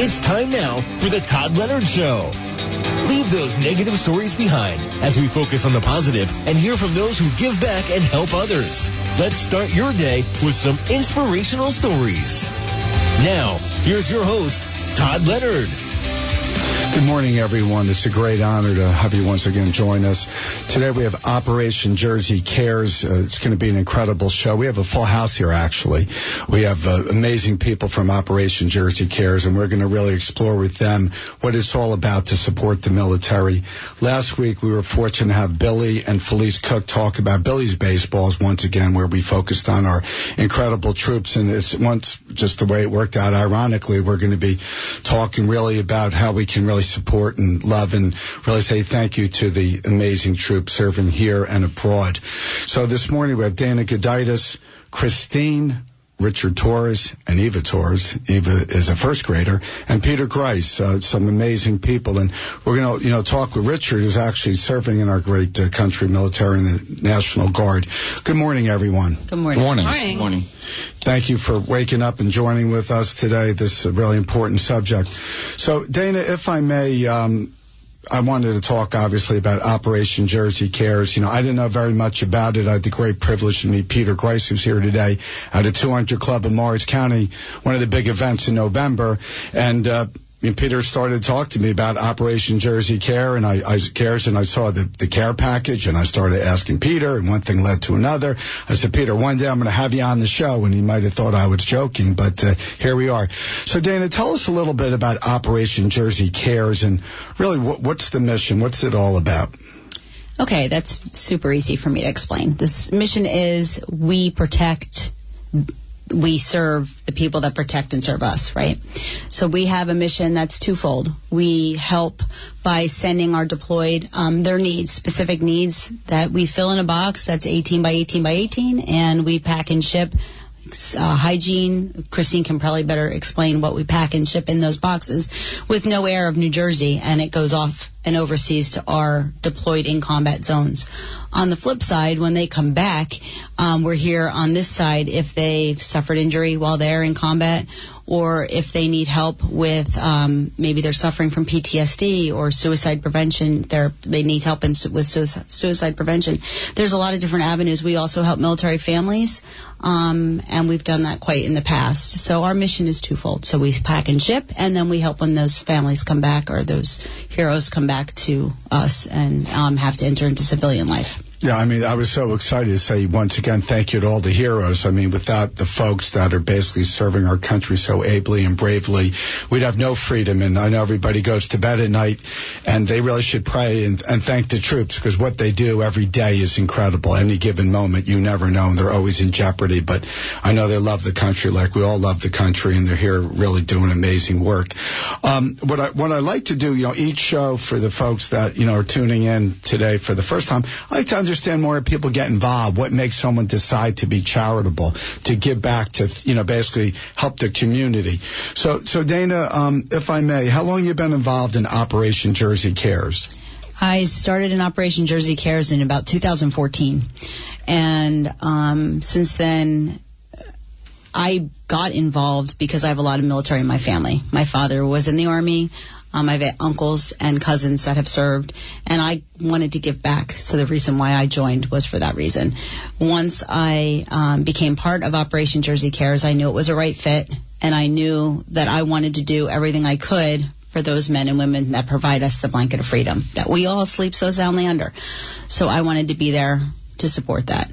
It's time now for the Todd Leonard Show. Leave those negative stories behind as we focus on the positive and hear from those who give back and help others. Let's start your day with some inspirational stories. Now, here's your host, Todd Leonard. Good morning, everyone. It's a great honor to have you once again join us. Today we have Operation Jersey Cares. It's going to be an incredible show. We have a full house here, actually. We have amazing people from Operation Jersey Cares, and we're going to really explore with them what it's all about to support the military. Last week we were fortunate to have Billy and Felice Cook talk about Billy's baseballs once again, where we focused on our incredible troops. And it's once just the way it worked out, ironically, we're going to be talking really about how we can really support and love and really say thank you to the amazing troops serving here and abroad. So this morning we have Dana Gooditis, Christine, Richard Torres, and Eva Torres. Eva is a first grader, and Peter Grice, some amazing people. And we're going to, talk with Richard, who's actually serving in our great country military in the National Guard. Good morning, everyone. Good morning. Good morning. Morning. Good morning. Thank you for waking up and joining with us today. This is a really important subject. So, Dana, if I may, I wanted to talk, obviously, about Operation Jersey Cares. I didn't know very much about it. I had the great privilege to meet Peter Grice, who's here today, at a 200 Club in Morris County, one of the big events in November. And Peter started to talk to me about Operation Jersey Care, and I saw the care package, and I started asking Peter, and one thing led to another. I said, Peter, one day I'm going to have you on the show, and he might have thought I was joking, but here we are. So, Dana, tell us a little bit about Operation Jersey Cares, and really, what's the mission? What's it all about? Okay, that's super easy for me to explain. This mission is we serve the people that protect and serve us, right? So we have a mission that's twofold. We help by sending our deployed their needs, specific needs that we fill in a box that's 18 by 18 by 18, and we pack and ship hygiene. Christine can probably better explain what we pack and ship in those boxes with no air of New Jersey, and it goes off and overseas to our deployed in combat zones. On the flip side, when they come back, we're here on this side if they've suffered injury while they're in combat, or if they need help with maybe they're suffering from PTSD or suicide prevention. They need help with suicide prevention. There's a lot of different avenues. We also help military families, and we've done that quite in the past. So our mission is twofold. So we pack and ship, and then we help when those families come back or those heroes come back to us and have to enter into civilian life. Yeah, I was so excited to say once again thank you to all the heroes. Without the folks that are basically serving our country so ably and bravely, we'd have no freedom. And I know everybody goes to bed at night, and they really should pray and thank the troops, because what they do every day is incredible. Any given moment, you never know, and they're always in jeopardy. But I know they love the country like we all love the country, and they're here really doing amazing work. What I like to do, each show for the folks that, are tuning in today for the first time, I like to understand more if people get involved. What makes someone decide to be charitable, to give back, to basically help the community? So Dana, if I may, how long have you been involved in Operation Jersey Cares? I started in Operation Jersey Cares in about 2014, and since then I got involved because I have a lot of military in my family. My father was in the Army. I have uncles and cousins that have served, and I wanted to give back. So the reason why I joined was for that reason. Once I became part of Operation Jersey Cares, I knew it was a right fit, and I knew that I wanted to do everything I could for those men and women that provide us the blanket of freedom that we all sleep so soundly under. So I wanted to be there to support that,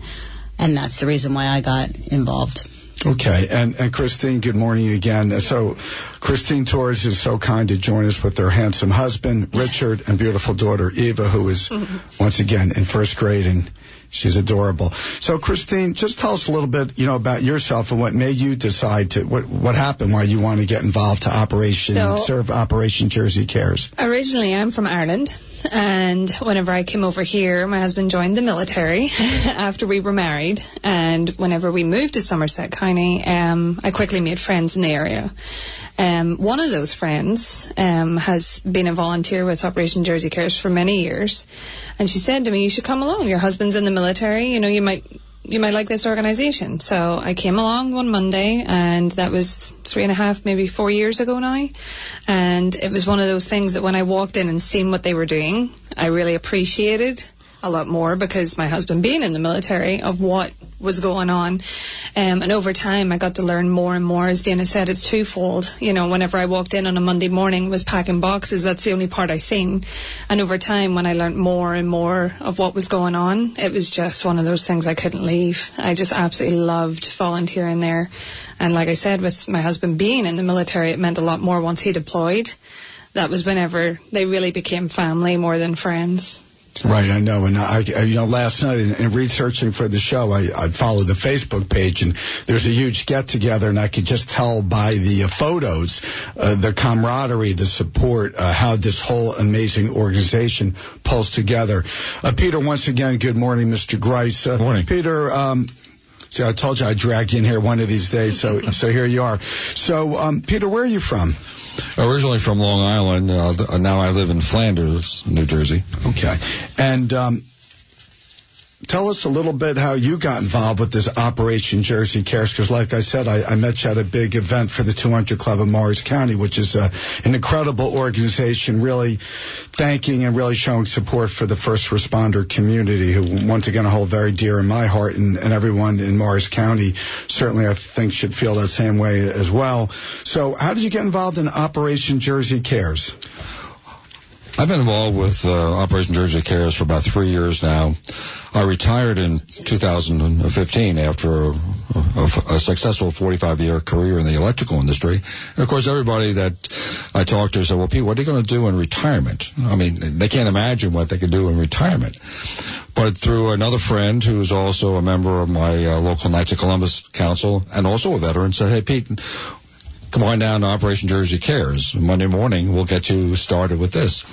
and that's the reason why I got involved. Okay, and Christine, good morning again. So Christine Torres is so kind to join us with her handsome husband, Richard, and beautiful daughter, Eva, who is, once again, in first grade, and she's adorable. So, Christine, just tell us a little bit, about yourself and what made you decide to, what happened, why you want to get involved to serve Operation Jersey Cares. Originally, I'm from Ireland. And whenever I came over here, my husband joined the military after we were married. And whenever we moved to Somerset County, I quickly made friends in the area. One of those friends has been a volunteer with Operation Jersey Cares for many years. And she said to me, you should come along. Your husband's in the military. You know, you might you might like this organization. So I came along one Monday, and that was 3.5, maybe 4 years ago now. And it was one of those things that when I walked in and seen what they were doing, I really appreciated a lot more, because my husband being in the military, of what was going on. And over time I got to learn more and more. As Dana said, it's twofold. You know, whenever I walked in on a Monday morning, was packing boxes. That's the only part I seen. And over time, when I learned more and more of what was going on, it was just one of those things I couldn't leave. I just absolutely loved volunteering there. And like I said, with my husband being in the military, it meant a lot more once he deployed. That was whenever they really became family more than friends. Right, I know. And last night in researching for the show, I followed the Facebook page, and there's a huge get-together, and I could just tell by the photos, the camaraderie, the support, how this whole amazing organization pulls together. Peter, once again, good morning, Mr. Grice. Morning. Peter, see, I told you I'd drag you in here one of these days, so here you are. So, Peter, where are you from? Originally from Long Island. Now I live in Flanders, New Jersey. Okay. And tell us a little bit how you got involved with this Operation Jersey Cares, because like I said, I met you at a big event for the 200 Club of Morris County, which is an incredible organization, really thanking and really showing support for the first responder community, who once again I hold very dear in my heart, and everyone in Morris County certainly I think should feel that same way as well. So how did you get involved in Operation Jersey Cares? I've been involved with Operation Jersey Cares for about 3 years now. I retired in 2015 after a successful 45-year career in the electrical industry. And, of course, everybody that I talked to said, well, Pete, what are you going to do in retirement? I mean, they can't imagine what they could do in retirement. But through another friend who's also a member of my local Knights of Columbus Council and also a veteran said, hey, Pete, come on down to Operation Jersey Cares. Monday morning, we'll get you started with this.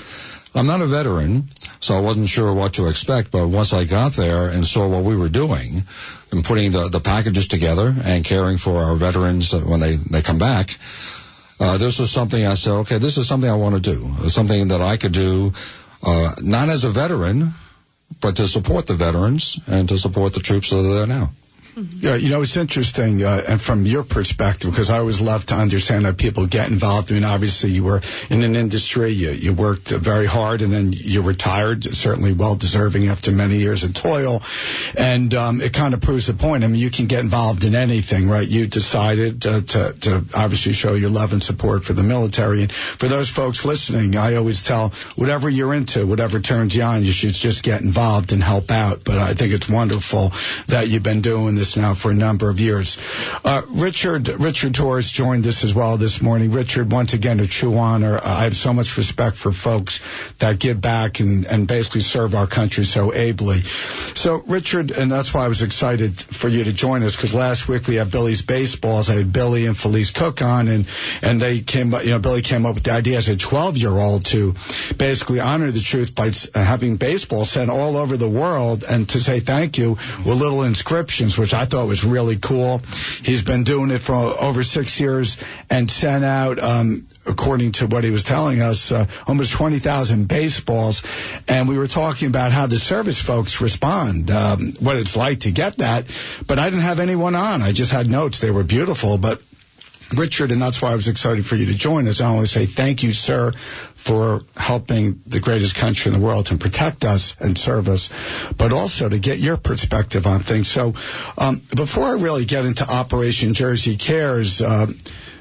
I'm not a veteran, so I wasn't sure what to expect, but once I got there and saw what we were doing and putting the packages together and caring for our veterans when they come back, this was something I said, okay, this is something I want to do, something that I could do not as a veteran, but to support the veterans and to support the troops that are there now. Yeah, it's interesting, and from your perspective, because I always love to understand how people get involved. I mean, obviously you were in an industry, you worked very hard, and then you retired, certainly well-deserving after many years of toil, and it kind of proves the point. I mean, you can get involved in anything, right? You decided to obviously show your love and support for the military, and for those folks listening, I always tell, whatever you're into, whatever turns you on, you should just get involved and help out. But I think it's wonderful that you've been doing this now for a number of years. Richard Torres joined us as well this morning. Richard, once again, a true honor. I have so much respect for folks that give back and basically serve our country so ably. So, Richard, and that's why I was excited for you to join us, because last week we had Billy's Baseballs. I had Billy and Felice Cook on, and they came up, Billy came up with the idea as a 12-year-old to basically honor the truth by having baseball sent all over the world and to say thank you with little inscriptions, which I thought was really cool. He's been doing it for over 6 years and sent out, according to what he was telling us, almost 20,000 baseballs. And we were talking about how the service folks respond, what it's like to get that. But I didn't have anyone on. I just had notes. They were beautiful. But Richard, and that's why I was excited for you to join us, I want to say thank you, sir, for helping the greatest country in the world to protect us and serve us, but also to get your perspective on things. So before I really get into Operation Jersey Cares,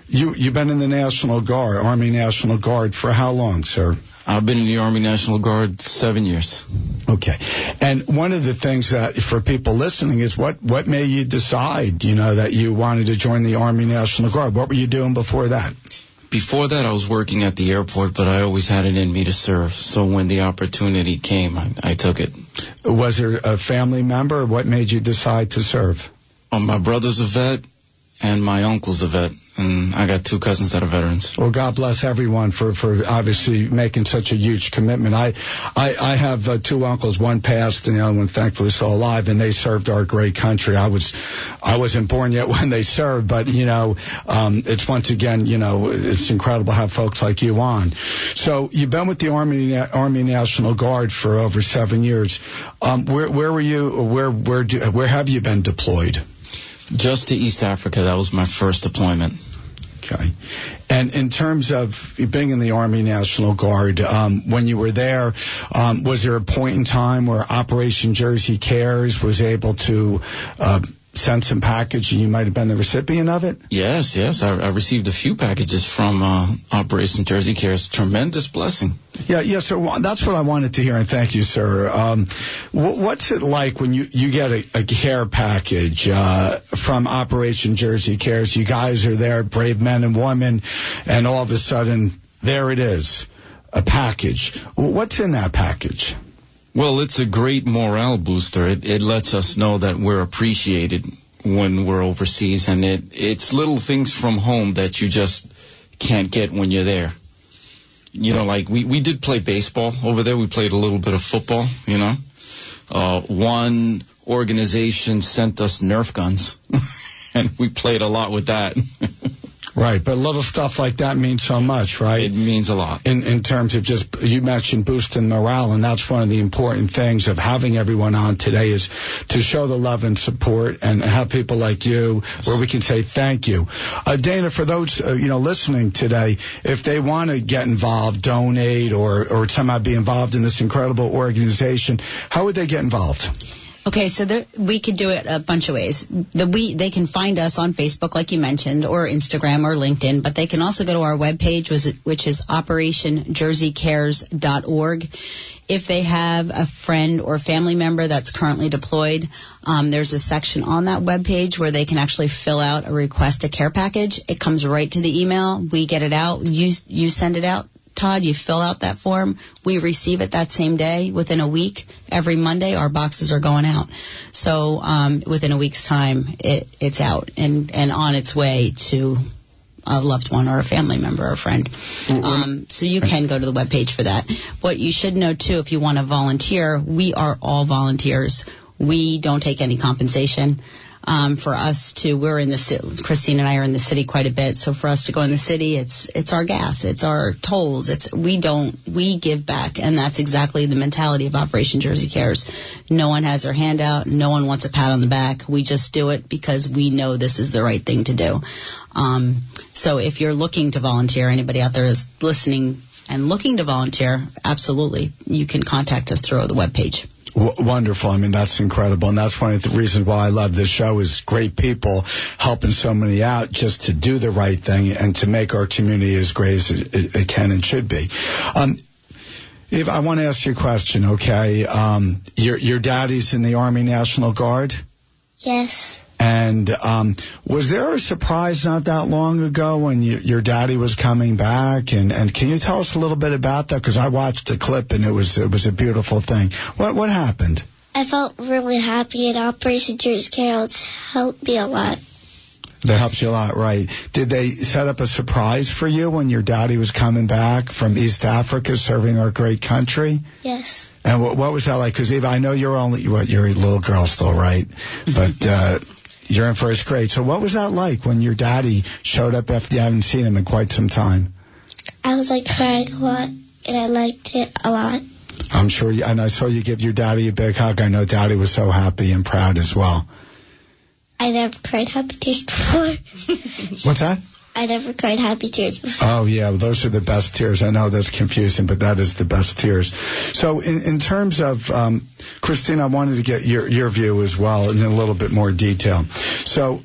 you've been in the National Guard, Army National Guard, for how long, sir? I've been in the Army National Guard 7 years. Okay. And one of the things that, for people listening, is what made you decide, that you wanted to join the Army National Guard? What were you doing before that? Before that, I was working at the airport, but I always had it in me to serve. So when the opportunity came, I took it. Was there a family member? What made you decide to serve? My brother's a vet, and my uncle's a vet. and I got 2 cousins that are veterans. Well, God bless everyone for obviously making such a huge commitment. I have 2 uncles. One passed, and the other one thankfully still alive, and they served our great country. I wasn't born yet when they served, but it's once again, it's incredible to have folks like you on. So you've been with the Army National Guard for over 7 years. Where were you? Where have you been deployed? Just to East Africa. That was my first deployment. Okay. And in terms of being in the Army National Guard, when you were there, was there a point in time where Operation Jersey Cares was able to send some package and you might have been the recipient of it? Yes. I received a few packages from Operation Jersey Cares. Tremendous blessing. Yeah, so that's what I wanted to hear, and thank you, sir. What's it like when you get a care package from Operation Jersey Cares? You guys are there, brave men and women, and all of a sudden, there it is, a package. What's in that package? Well, it's a great morale booster. It lets us know that we're appreciated when we're overseas, and it's little things from home that you just can't get when you're there. Like we did play baseball over there. We played a little bit of football, One organization sent us Nerf guns, and we played a lot with that. Right, but little stuff like that means so much, right? It means a lot. In terms of just, you mentioned boosting morale, and that's one of the important things of having everyone on today is to show the love and support and have people like you where we can say thank you. Dana, for those, listening today, if they want to get involved, donate, or somehow be involved in this incredible organization, how would they get involved? Okay, so we could do it a bunch of ways. They can find us on Facebook, like you mentioned, or Instagram or LinkedIn, but they can also go to our webpage, which is operationjerseycares.org. If they have a friend or family member that's currently deployed, there's a section on that webpage where they can actually fill out a request a care package. It comes right to the email. We get it out. You send it out. Todd, you fill out that form. We receive it that same day. Within a week, every Monday, our boxes are going out. So within a week's time, it's out and on its way to a loved one or a family member or a friend. So you can go to the webpage for that. What you should know, too, if you want to volunteer, we are all volunteers. We don't take any compensation. For us we're in the city, Christine and I are in the city quite a bit, so for us to go in the city, it's our gas, it's our tolls, we give back, and that's exactly the mentality of Operation Jersey Cares. No one has their hand out, no one wants a pat on the back, we just do it because we know this is the right thing to do. So if you're looking to volunteer, anybody out there is listening and looking to volunteer, absolutely, you can contact us through the webpage. Wonderful. I mean, that's incredible. And that's one of the reasons why I love this show is great people helping so many out just to do the right thing and to make our community as great as it can and should be. Eve, I want to ask you a question, okay? Your daddy's in the Army National Guard? Yes. And was there a surprise not that long ago when your daddy was coming back? And can you tell us a little bit about that? Because I watched the clip and it was a beautiful thing. What happened? I felt really happy, and Operation Jersey Cares helped me a lot. That helps you a lot, right? Did they set up a surprise for you when your daddy was coming back from East Africa serving our great country? Yes. And what was that like? Because Eva, I know you're a little girl still, right? But you're in first grade. So what was that like when your daddy showed up after you haven't seen him in quite some time? I was crying a lot, and I liked it a lot. I'm sure, and I saw you give your daddy a big hug. I know daddy was so happy and proud as well. I never cried happy tears before. What's that? I never cried happy tears before. Oh, yeah, those are the best tears. I know that's confusing, but that is the best tears. So in terms of, Christine, I wanted to get your view as well in a little bit more detail. So,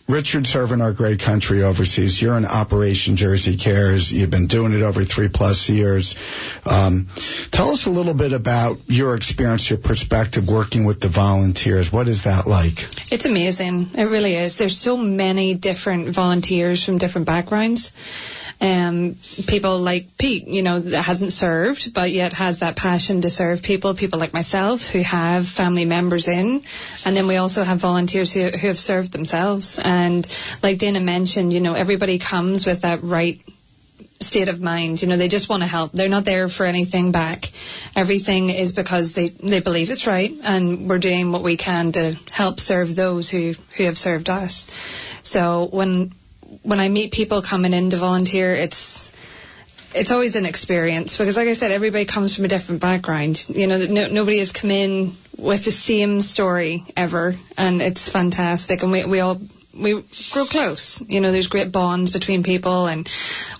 Richard serving our great country overseas. You're in Operation Jersey Cares. You've been doing it over 3+ years. Tell us a little bit about your experience, your perspective working with the volunteers. What is that like? It's amazing. It really is. There's so many different volunteers from different backgrounds. People like Pete, that hasn't served, but yet has that passion to serve people like myself who have family members in. And then we also have volunteers who have served themselves. And like Dana mentioned, everybody comes with that right state of mind. They just want to help. They're not there for anything back. Everything is because they believe it's right, and we're doing what we can to help serve those who have served us. So when I meet people coming in to volunteer, it's always an experience, because like I said, everybody comes from a different background. Nobody has come in with the same story ever, and it's fantastic. And we grow close. There's great bonds between people. And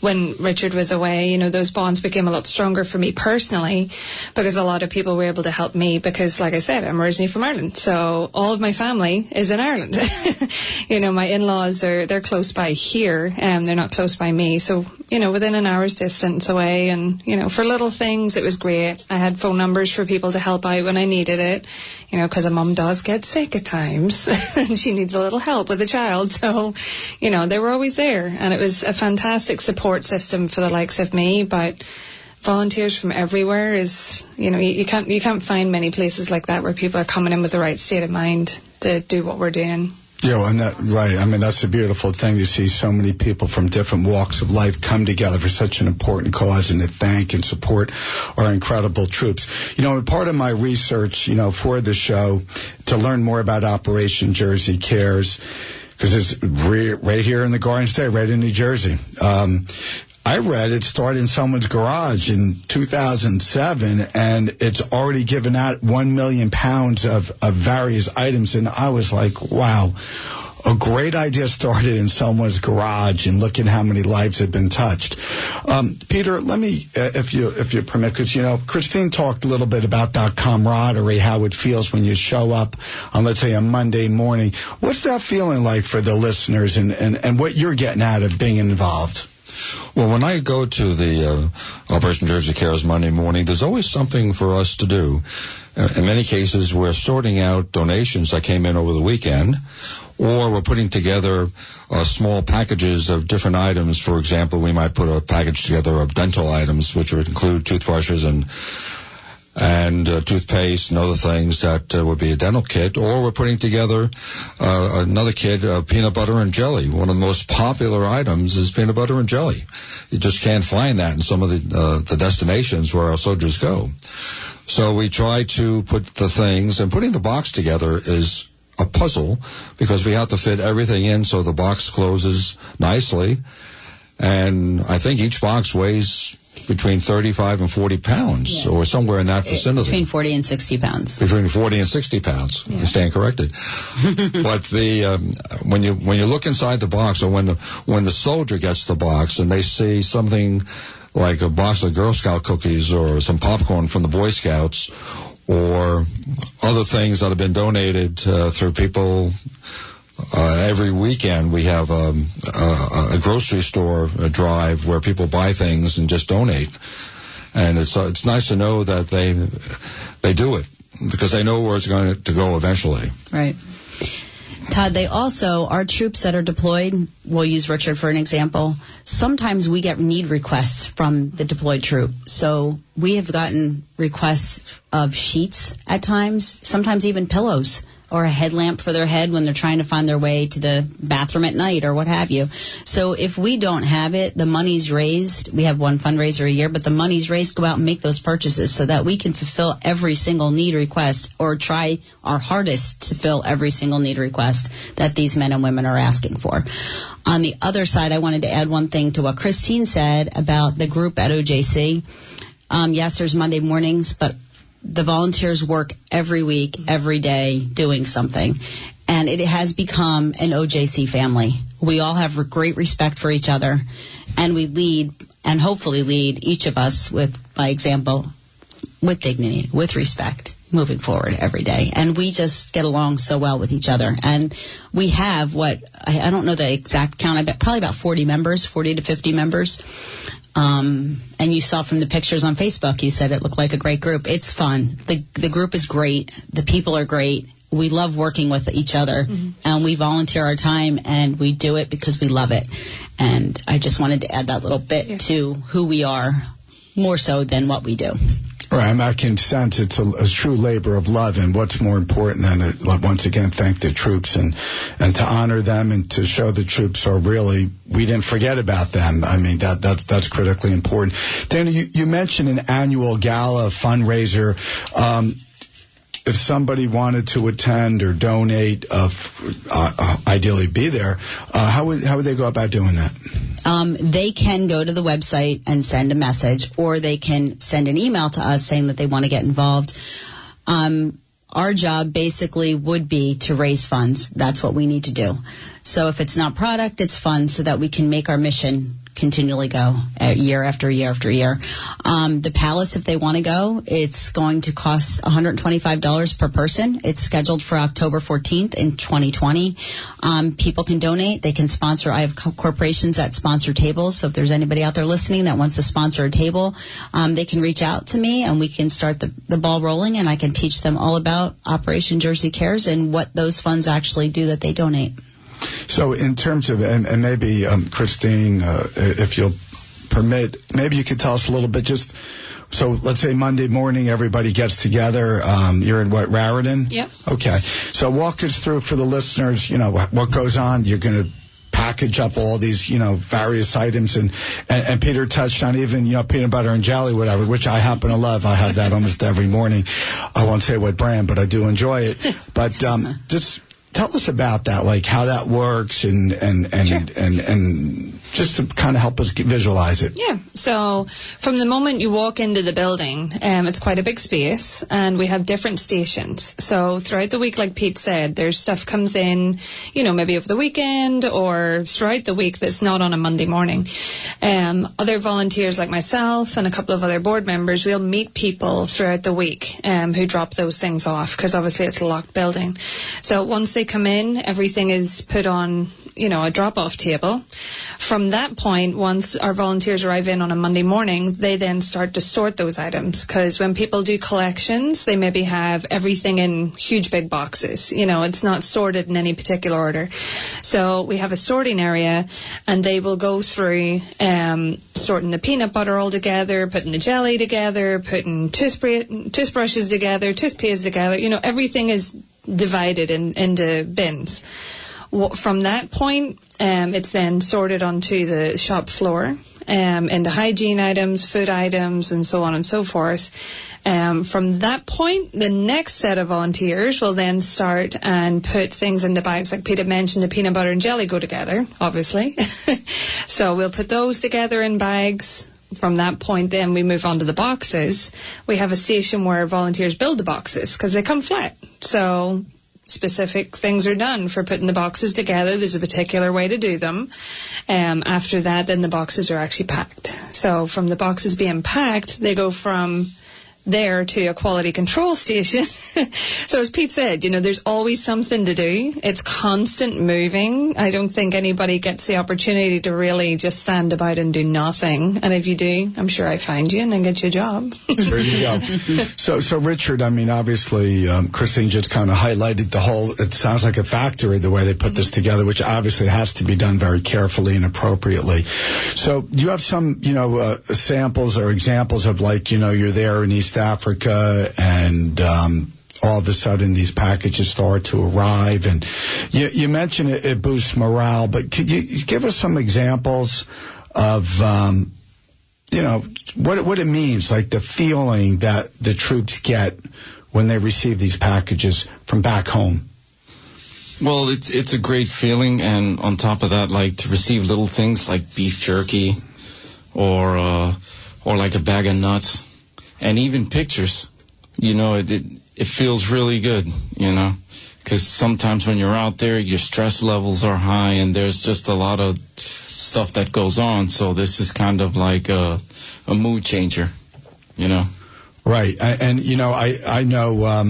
when Richard was away, those bonds became a lot stronger for me personally, because a lot of people were able to help me, because like I said, I'm originally from Ireland. So all of my family is in Ireland. My in-laws they're close by here, and they're not close by me. So, within an hour's distance away. And, for little things, it was great. I had phone numbers for people to help out when I needed it, because a mum does get sick at times and she needs a little help with a child. So, they were always there, and it was a fantastic support system for the likes of me. But volunteers from everywhere is, you can't find many places like that where people are coming in with the right state of mind to do what we're doing. And right. I mean, that's a beautiful thing to see so many people from different walks of life come together for such an important cause, and to thank and support our incredible troops. Part of my research, for the show, to learn more about Operation Jersey Cares, because it's right here in the Garden State, right in New Jersey. I read it started in someone's garage in 2007, and it's already given out 1 million pounds of various items. And I was like, wow, a great idea started in someone's garage, and look at how many lives have been touched. Peter, let me, if you permit, because, Christine talked a little bit about that camaraderie, how it feels when you show up on, let's say, a Monday morning. What's that feeling like for the listeners, and what you're getting out of being involved? Well, when I go to the Operation Jersey Cares Monday morning, there's always something for us to do. In many cases, we're sorting out donations that came in over the weekend, or we're putting together small packages of different items. For example, we might put a package together of dental items, which would include toothbrushes and toothpaste and other things that would be a dental kit. Or we're putting together another kit of peanut butter and jelly. One of the most popular items is peanut butter and jelly. You just can't find that in some of the destinations where our soldiers go. So we try to put the things, and putting the box together is a puzzle, because we have to fit everything in so the box closes nicely. And I think each box weighs between 35 and 40 pounds, or somewhere in that vicinity. Between 40 and 60 pounds. Between 40 and 60 pounds. Yeah. I stand corrected. But when you look inside the box, or when the soldier gets the box and they see something like a box of Girl Scout cookies or some popcorn from the Boy Scouts, or other things that have been donated through people. Every weekend we have a grocery store drive where people buy things and just donate, and it's nice to know that they do it, because they know where it's going to go eventually. Right. Todd, they also, our troops that are deployed, we'll use Richard for an example, sometimes we get need requests from the deployed troop. So we have gotten requests of sheets at times, sometimes even pillows, or a headlamp for their head when they're trying to find their way to the bathroom at night, or what have you. So if we don't have it, the money's raised. We have one fundraiser a year, but the money's raised, go out and make those purchases so that we can fulfill every single need request, or try our hardest to fill every single need request that these men and women are asking for. On the other side, I wanted to add one thing to what Christine said about the group at OJC. Yes, there's Monday mornings, but the volunteers work every week, every day, doing something. And it has become an OJC family. We all have great respect for each other, and we lead, and hopefully lead, each of us with, by example, with dignity, with respect, moving forward every day. And we just get along so well with each other. And we have I don't know the exact count, I bet probably about 40 to 50 members. And you saw from the pictures on Facebook, you said it looked like a great group. It's fun. The group is great. The people are great. we love working with each other, and we volunteer our time, and we do it because we love it. And I just wanted to add that little bit to who we are, more so than what we do. Right, I can sense it's a true labor of love, and what's more important than once again thank the troops and to honor them and to show the troops are really, we didn't forget about them. I mean, that's critically important. Dana, you mentioned an annual gala fundraiser. If somebody wanted to attend or donate, ideally be there, how would they go about doing that? They can go to the website and send a message, or they can send an email to us saying that they want to get involved. Our job basically would be to raise funds. That's what we need to do. So if it's not product, it's funds so that we can make our mission continually go year after year after year. The Palace, if they want to go, it's going to cost $125 per person. It's scheduled for October 14th in 2020. People can donate. They can sponsor. I have corporations that sponsor tables. So if there's anybody out there listening that wants to sponsor a table, they can reach out to me and we can start the ball rolling, and I can teach them all about Operation Jersey Cares and what those funds actually do that they donate. So in terms of, and maybe Christine, if you'll permit, maybe you could tell us a little bit just, so let's say Monday morning everybody gets together. You're in what, Raritan? Yep. Okay. So walk us through for the listeners, what goes on. You're going to package up all these, various items, and Peter touched on even, peanut butter and jelly, whatever, which I happen to love. I have that almost every morning. I won't say what brand, but I do enjoy it. But just tell us about that, like how that works, and just to kind of help us visualize it. Yeah. So from the moment you walk into the building, it's quite a big space, and we have different stations. So throughout the week, like Pete said, there's stuff comes in, maybe over the weekend or throughout the week that's not on a Monday morning. Other volunteers like myself and a couple of other board members, we'll meet people throughout the week who drop those things off, because obviously it's a locked building. So once they come in, everything is put on, a drop-off table. From that point, once our volunteers arrive in on a Monday morning, they then start to sort those items, because when people do collections, they maybe have everything in huge big boxes. It's not sorted in any particular order. So we have a sorting area, and they will go through sorting the peanut butter all together, putting the jelly together, putting toothbrushes together, toothpaste together. Everything is divided into bins. From that point, it's then sorted onto the shop floor into hygiene items, food items, and so on and so forth. From that point, the next set of volunteers will then start and put things into bags. Like Peter mentioned, the peanut butter and jelly go together, obviously. So we'll put those together in bags. From that point, then we move on to the boxes. We have a station where volunteers build the boxes because they come flat. So specific things are done for putting the boxes together. There's a particular way to do them. After that, then the boxes are actually packed. So from the boxes being packed, they go from there to a quality control station. So as Pete said, there's always something to do. It's constant moving. I don't think anybody gets the opportunity to really just stand about and do nothing. And if you do, I'm sure I find you and then get you a job. There you go. So Richard, obviously, Christine just kind of highlighted the whole, it sounds like a factory, the way they put this together, which obviously has to be done very carefully and appropriately. So you have some, samples or examples of you're there in East Africa and all of a sudden these packages start to arrive, and you mentioned it boosts morale, but could you give us some examples of what it means, like the feeling that the troops get when they receive these packages from back home? Well, it's a great feeling, and on top of that, to receive little things like beef jerky or like a bag of nuts, and even pictures. It feels really good, because sometimes when you're out there, your stress levels are high and there's just a lot of stuff that goes on. So this is kind of like a mood changer, Right. And I know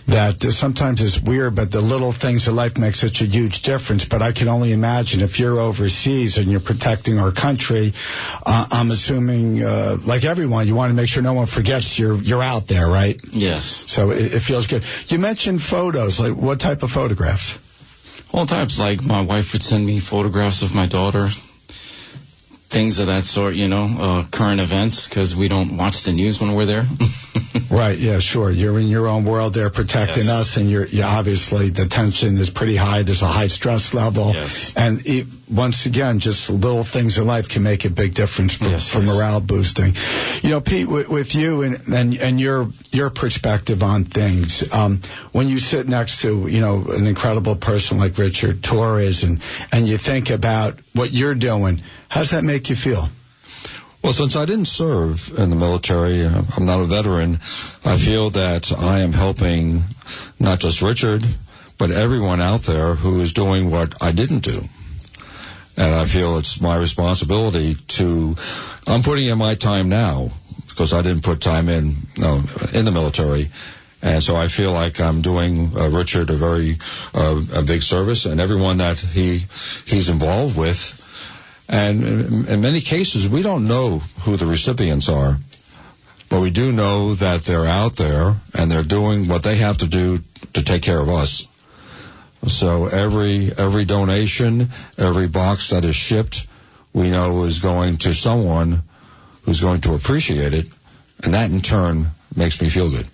that sometimes it's weird, but the little things in life make such a huge difference. But I can only imagine if you're overseas and you're protecting our country, I'm assuming, like everyone, you want to make sure no one forgets you're out there, right? Yes. So it feels good. You mentioned photos. Like, what type of photographs? All types. Like, my wife would send me photographs of my daughter, things of that sort, current events, because we don't watch the news when we're there. Right, yeah, sure. You're in your own world there protecting us, and you're obviously the tension is pretty high. There's a high stress level. Yes. And once again, just little things in life can make a big difference for morale boosting. Pete, with you and your perspective on things, when you sit next to, an incredible person like Richard Torres and you think about what you're doing, how does that make you feel? Well, since I didn't serve in the military, I'm not a veteran, I feel that I am helping not just Richard, but everyone out there who is doing what I didn't do. And I feel it's my responsibility I'm putting in my time now, because I didn't put time in the military. And so I feel like I'm doing Richard a big service, and everyone that he's involved with. And in many cases, we don't know who the recipients are, but we do know that they're out there and they're doing what they have to do to take care of us. So every donation, every box that is shipped, we know is going to someone who's going to appreciate it, and that in turn makes me feel good.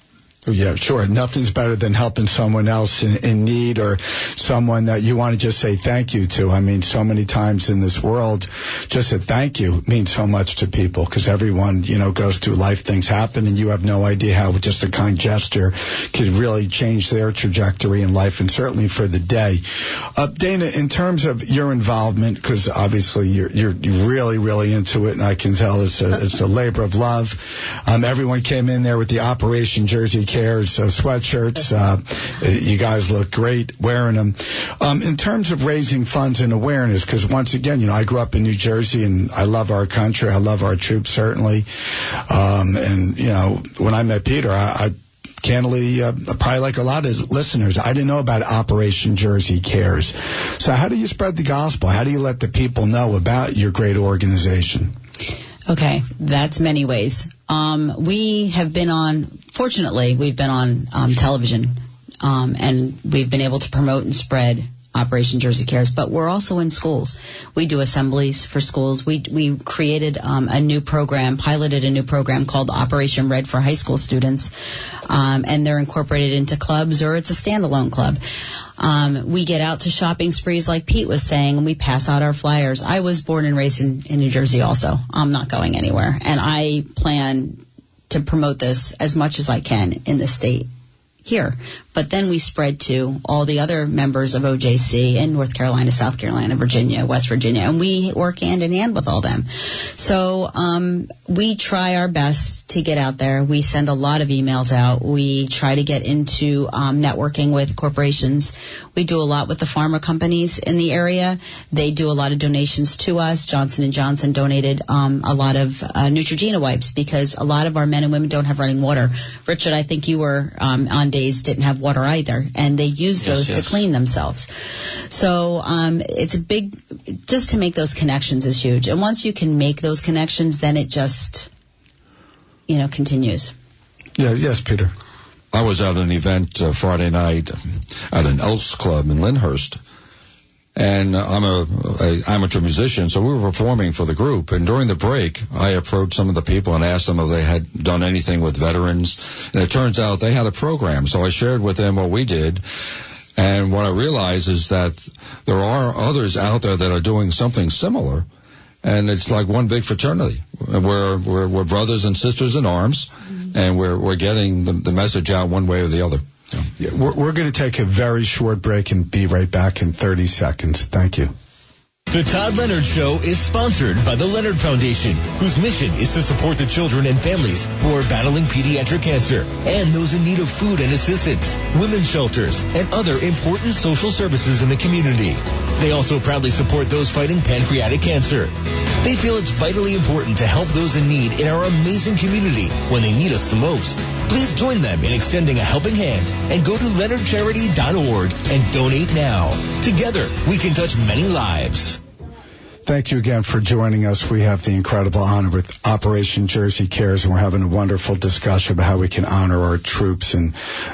Yeah, sure. Nothing's better than helping someone else in need, or someone that you want to just say thank you to. I mean, so many times in this world, just a thank you means so much to people, because everyone, goes through life, things happen, and you have no idea how just a kind gesture could really change their trajectory in life, and certainly for the day. Dana, in terms of your involvement, because obviously you're really, really into it, and I can tell it's a labor of love. Everyone came in there with the Operation Jersey Cares sweatshirts. You guys look great wearing them. In terms of raising funds and awareness, because once again, I grew up in New Jersey, and I love our country. I love our troops, certainly. And when I met Peter, I candidly, probably like a lot of listeners, I didn't know about Operation Jersey Cares. So how do you spread the gospel? How do you let the people know about your great organization? Okay, that's many ways. Fortunately, we've been on television, and we've been able to promote and spread Operation Jersey Cares, but we're also in schools. We do assemblies for schools. We created piloted a new program called Operation Red for high school students, and they're incorporated into clubs, or it's a standalone club. We get out to shopping sprees like Pete was saying, and we pass out our flyers. I was born and raised in New Jersey also. I'm not going anywhere, and I plan to promote this as much as I can in the state here. But then we spread to all the other members of OJC in North Carolina, South Carolina, Virginia, West Virginia, and we work hand in hand with all them. So we try our best to get out there. We send a lot of emails out. We try to get into networking with corporations. We do a lot with the pharma companies in the area. They do a lot of donations to us. Johnson & Johnson donated a lot of Neutrogena wipes, because a lot of our men and women don't have running water. Richard, I think you were on days didn't have water either, and they use those to clean themselves. So it's a big, just to make those connections is huge. And once you can make those connections, then it just, continues. Yeah, yes, Peter. I was at an event Friday night at an Elks Club in Lyndhurst, and I'm a amateur musician, so we were performing for the group. And during the break, I approached some of the people and asked them if they had done anything with veterans. And it turns out they had a program, so I shared with them what we did. And what I realized is that there are others out there that are doing something similar. And it's like one big fraternity. We're brothers and sisters in arms, and we're getting the message out one way or the other. Yeah, we're going to take a very short break and be right back in 30 seconds. Thank you. The Todd Leonard Show is sponsored by the Leonard Foundation, whose mission is to support the children and families who are battling pediatric cancer and those in need of food and assistance, women's shelters, and other important social services in the community. They also proudly support those fighting pancreatic cancer. They feel it's vitally important to help those in need in our amazing community when they need us the most. Please join them in extending a helping hand and go to leonardcharity.org and donate now. Together, we can touch many lives. Thank you again for joining us. We have the incredible honor with Operation Jersey Cares, and we're having a wonderful discussion about how we can honor our troops and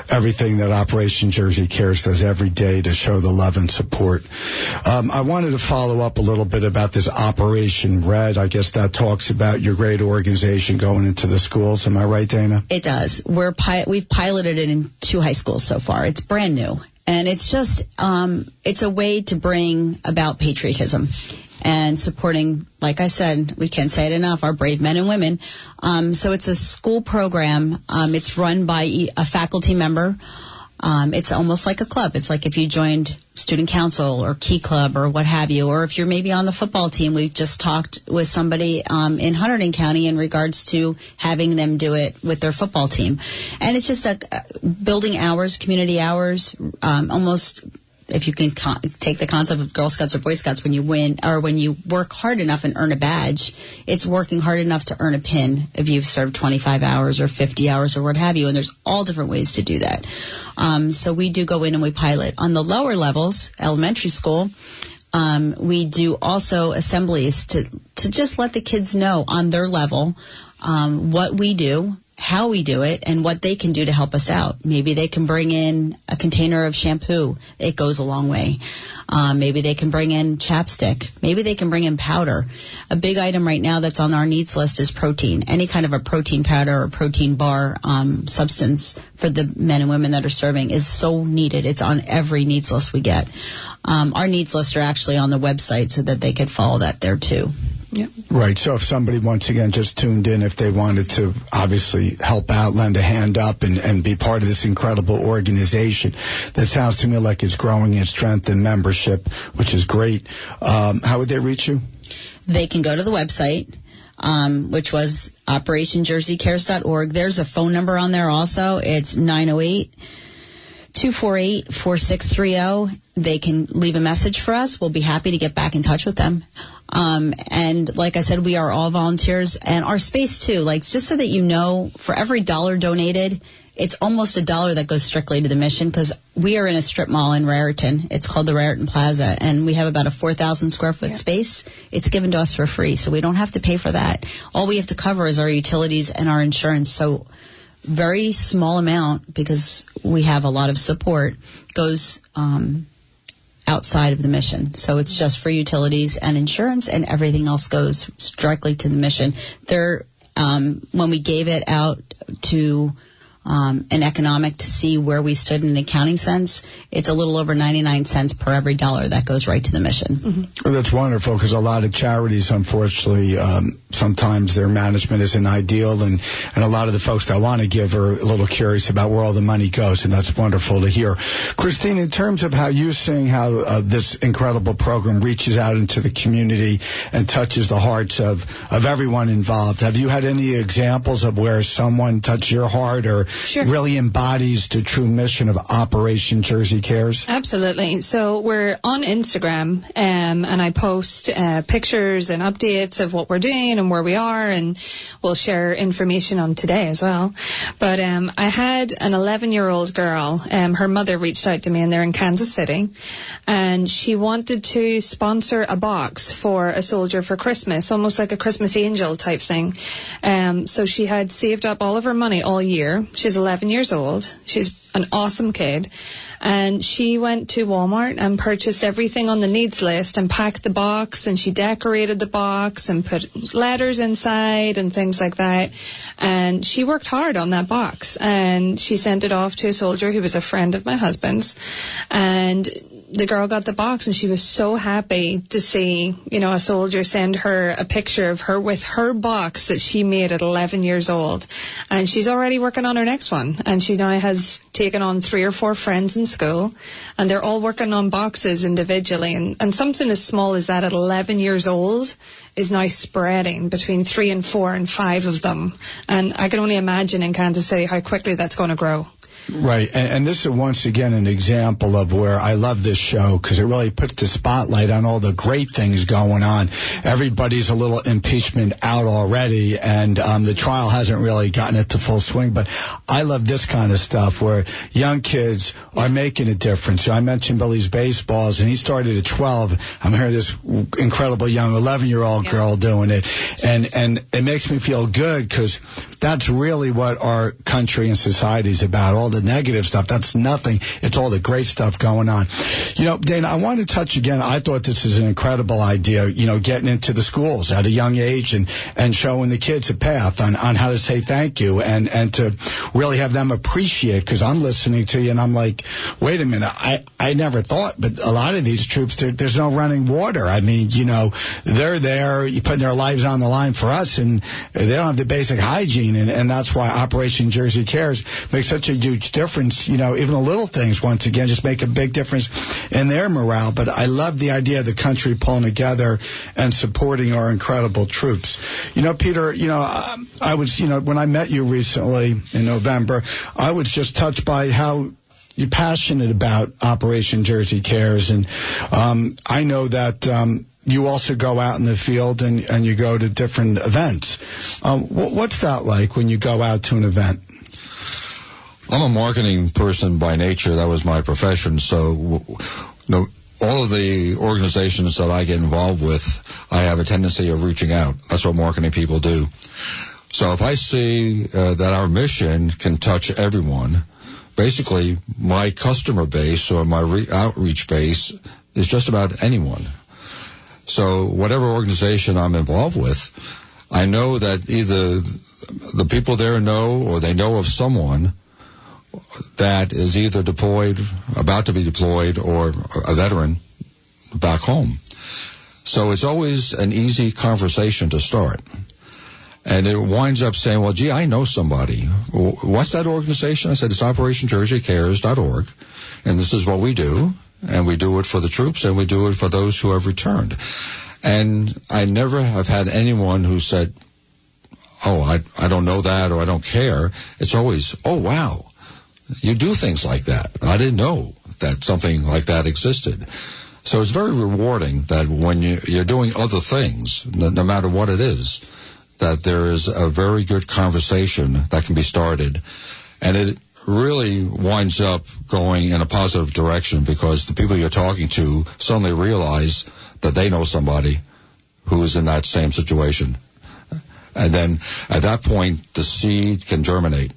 everything that Operation Jersey Cares does every day to show the love and support. I wanted to follow up a little bit about this Operation Red. I guess that talks about your great organization going into the schools. Am I right, Dana? It does. We've piloted it in 2 high schools so far. It's brand new. And it's just, it's a way to bring about patriotism and supporting, like I said, we can't say it enough, our brave men and women. So it's a school program. It's run by a faculty member. It's almost like a club. It's like if you joined student council or key club or what have you, or if you're maybe on the football team. We just talked with somebody in Hunterdon County in regards to having them do it with their football team. And it's just building hours, community hours, almost if you can take the concept of Girl Scouts or Boy Scouts, when you win or when you work hard enough and earn a badge, it's working hard enough to earn a pin if you've served 25 hours or 50 hours or what have you. And there's all different ways to do that. So we do go in and we pilot. On the lower levels, elementary school, we do also assemblies to just let the kids know on their level what we do, how we do it, and what they can do to help us out. Maybe they can bring in a container of shampoo. It goes a long way. Maybe they can bring in chapstick. Maybe they can bring in powder. A big item right now that's on our needs list is protein. Any kind of a protein powder or protein bar substance for the men and women that are serving is so needed. It's on every needs list we get. Our needs lists are actually on the website so that they could follow that there too. Yep. Right. So if somebody, once again, just tuned in, if they wanted to obviously help out, lend a hand up, and be part of this incredible organization, that sounds to me like it's growing in strength and membership, which is great. How would they reach you? They can go to the website, which was operationjerseycares.org. There's a phone number on there also. It's 908-248-4630. They can leave a message for us. We'll be happy to get back in touch with them. And like I said, we are all volunteers, and our space too, like just so that you know, for every $1 donated, it's almost $1 that goes strictly to the mission, because we are in a strip mall in Raritan. It's called the Raritan Plaza, and we have about a 4,000 square foot space. It's given to us for free, so we don't have to pay for that. All we have to cover is our utilities and our insurance. So very small amount, because we have a lot of support, goes outside of the mission. So it's just for utilities and insurance, and everything else goes directly to the mission. When we gave it out to an economic to see where we stood in an accounting sense, it's a little over 99 cents per every $1 that goes right to the mission. Mm-hmm. Well, that's wonderful, because a lot of charities, unfortunately, sometimes their management isn't ideal, and a lot of the folks that want to give are a little curious about where all the money goes, and that's wonderful to hear. Christine, in terms of how you're seeing how this incredible program reaches out into the community and touches the hearts of everyone involved, have you had any examples of where someone touched your heart or really embodies the true mission of Operation Jersey Cares? Absolutely. So we're on Instagram, and I post pictures and updates of what we're doing and where we are, and we'll share information on today as well. But I had an 11-year-old girl. Her mother reached out to me, and they're in Kansas City, and she wanted to sponsor a box for a soldier for Christmas, almost like a Christmas angel type thing. So she had saved up all of her money all year. She's 11 years old. She's an awesome kid. And she went to Walmart and purchased everything on the needs list and packed the box, and she decorated the box and put letters inside and things like that. And she worked hard on that box, and she sent it off to a soldier who was a friend of my husband's. And the girl got the box, and she was so happy to see, a soldier send her a picture of her with her box that she made at 11 years old. And she's already working on her next one. And she now has taken on 3 or 4 friends in school, and they're all working on boxes individually. And something as small as that at 11 years old is now spreading between 3 and 4 and 5 of them. And I can only imagine in Kansas City how quickly that's going to grow. Right, and this is once again an example of where I love this show because it really puts the spotlight on all the great things going on. Everybody's a little impeachment out already, and the trial hasn't really gotten it to full swing, but I love this kind of stuff where young kids are making a difference. I mentioned Billy's baseballs, and he started at 12. I'm hearing this incredible young 11-year-old girl doing it, and it makes me feel good because that's really what our country and society is about. All the negative stuff, that's nothing. It's all the great stuff going on. Dana, I want to touch again. I thought this is an incredible idea, getting into the schools at a young age and showing the kids a path on how to say thank you and to really have them appreciate, because I'm listening to you and I'm like, wait a minute, I never thought, but a lot of these troops, there's no running water. I mean, they're there, putting their lives on the line for us, and they don't have the basic hygiene, and that's why Operation Jersey Cares makes such a huge difference. Even the little things, once again, just make a big difference in their morale. But I love the idea of the country pulling together and supporting our incredible troops. Peter, I was, when I met you recently in November, I was just touched by how you're passionate about Operation Jersey Cares. And I know that you also go out in the field and you go to different events. What's that like when you go out to an event? I'm a marketing person by nature. That was my profession. So, all of the organizations that I get involved with, I have a tendency of reaching out. That's what marketing people do. So if I see that our mission can touch everyone, basically my customer base or my outreach base is just about anyone. So whatever organization I'm involved with, I know that either the people there know or they know of someone that is either deployed, about to be deployed, or a veteran back home. So it's always an easy conversation to start. And it winds up saying, well, gee, I know somebody. What's that organization? I said, it's OperationJerseyCares.org, and this is what we do, and we do it for the troops, and we do it for those who have returned. And I never have had anyone who said, oh, I don't know that, or I don't care. It's always, oh, wow, you do things like that. I didn't know that something like that existed. So it's very rewarding that when you're doing other things, no matter what it is, that there is a very good conversation that can be started. And it really winds up going in a positive direction because the people you're talking to suddenly realize that they know somebody who is in that same situation. And then at that point, the seed can germinate.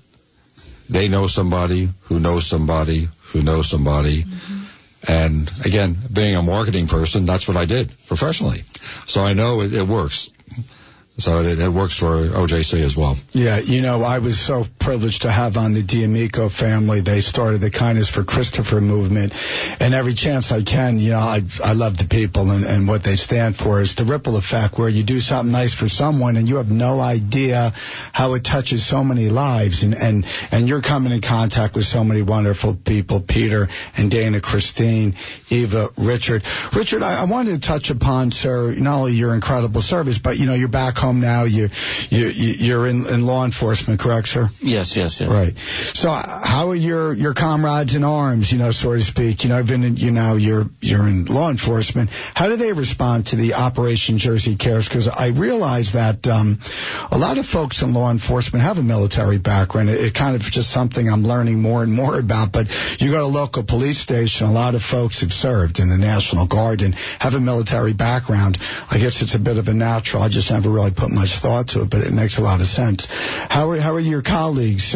They know somebody who knows somebody who knows somebody. Mm-hmm. And again, being a marketing person, that's what I did professionally. So I know it works. So it works for OJC as well. Yeah, I was so privileged to have on the D'Amico family. They started the Kindness for Christopher movement. And every chance I can, I love the people and what they stand for. It's the ripple effect where you do something nice for someone and you have no idea how it touches so many lives. And you're coming in contact with so many wonderful people, Peter and Dana, Christine, Eva, Richard. Richard, I wanted to touch upon, sir, not only your incredible service, but, you're back home now. You're in law enforcement, correct, sir? Yes. Right. So how are your comrades in arms, so to speak? I've been you're in law enforcement. How do they respond to the Operation Jersey Cares? Because I realize that a lot of folks in law enforcement have a military background. It kind of just something I'm learning more and more about. But you go to a local police station, a lot of folks have served in the National Guard and have a military background. I guess it's a bit of a natural. I just never really put much thought to it, but it makes a lot of sense. How are your colleagues'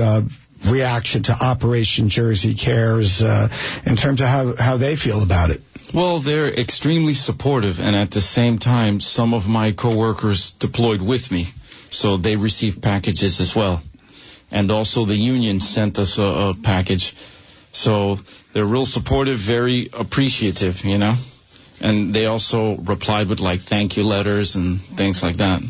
reaction to Operation Jersey Cares in terms of how they feel about it? Well, they're extremely supportive, and at the same time, some of my coworkers deployed with me, so they received packages as well. And also the union sent us a package. So they're real supportive, very appreciative, And they also replied with thank you letters and things like that.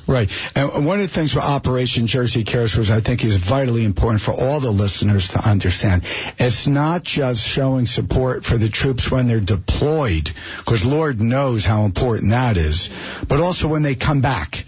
Right. And one of the things with Operation Jersey Cares, which I think is vitally important for all the listeners to understand, it's not just showing support for the troops when they're deployed, because Lord knows how important that is, but also when they come back.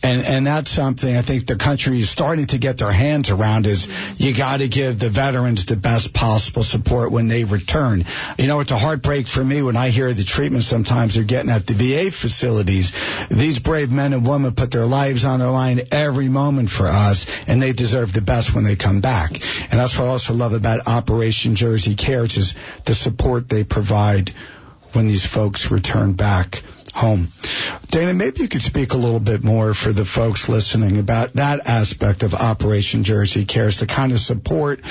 And that's something I think the country is starting to get their hands around, is you got to give the veterans the best possible support when they return. You know, it's a heartbreak for me when I hear the treatment sometimes they're getting at the VA facilities. These brave men and women put their lives on their line every moment for us, and they deserve the best when they come back. And that's what I also love about Operation Jersey Cares, is the support they provide when these folks return back home. Dana, maybe you could speak a little bit more for the folks listening about that aspect of Operation Jersey Cares, the kind of support